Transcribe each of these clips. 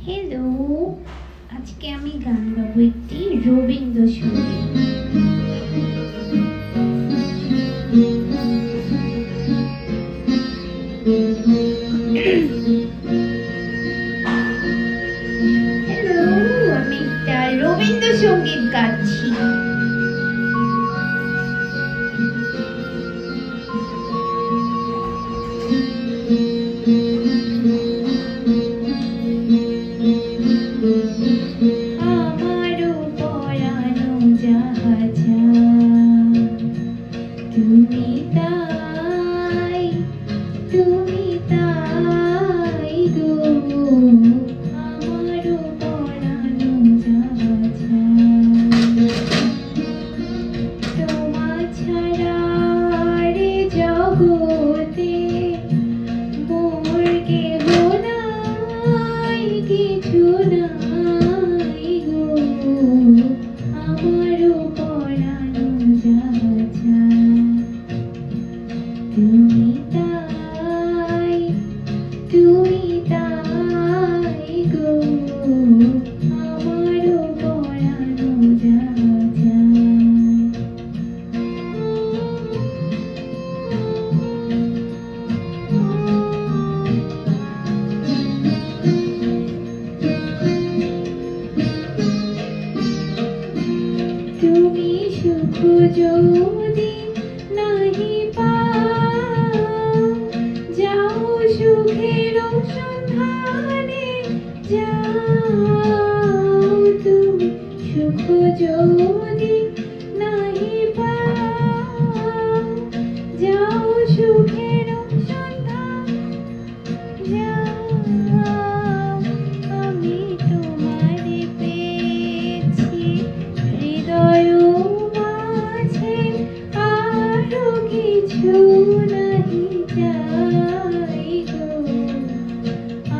Hello, আজকে আমি গান গাবো একটি রবীন্দ্রসঙ্গীত। হ্যালো, আমি একটা রবীন্দ্রসঙ্গীত গাচ্ছি। আমারও পরানো যাহা চায়, তুমি তাই গো। আমারও পরানো যাহা চায়, তোমা ছাড়া রে জগতে মোর কেহ নাই, কিছু নাই গো। আমারও পরানো যাহা চায়, তুমি তাই গো। আমারও পরানো যাহা চায়। তুমি সুখ যদি নাহি পাও, যাও সুখের সন্ধানে যাও। তুমি সুখ যদি নাহি পাও, যাও সুখের সন্ধানে যাও। আমি তোমারে পেয়েছি হৃদয় মাঝে, আরো কিছু নাহি চাই গো।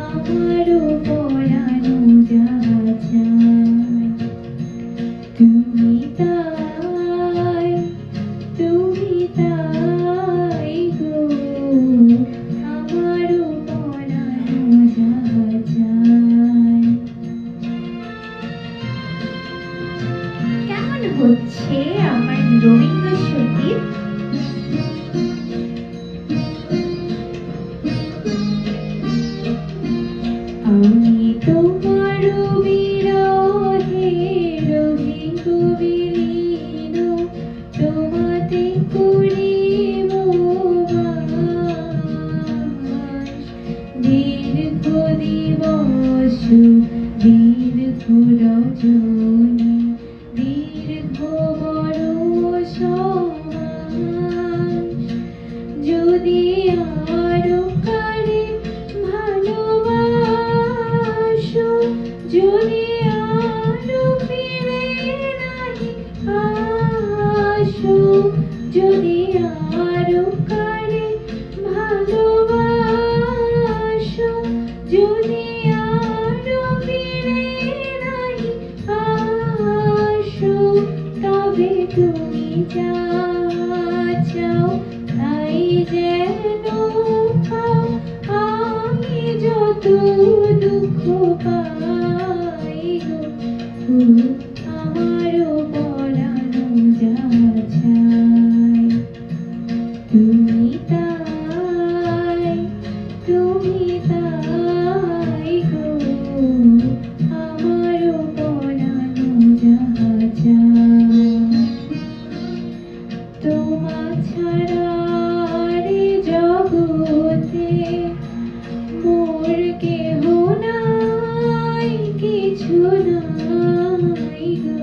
আমারও পরানো যাহা চায়, তুমি তাই গো। আমারও পরানো যাহা চায়। কেমন হচ্ছে আমার রবীন্দ্রসঙ্গীত? আমি তোমার বিরহে রহিব বিলীন, তোমাতে করিব বাস। দীর্ঘ দিবস দীর্ঘ রজনী, দীর্ঘ বরষ মাস। যদি আরো কারে ভালোবাসো, যদি আরো ফিরে নাহি আসো, যদি আরো কারে ভালোবাসো, যদি আরো ফিরে নাহি আসো, তবে তুমি যা চাও তাই যেন পাও। আমি যত দুঃখ পাই গো, আমারও পরানো যাহা চায়, তুমি তাই গো। আমারও পরানো যাহা চায়, তোমা ছাড়া রে জগতে মোর কেহ নাই, কিছু নাই গো।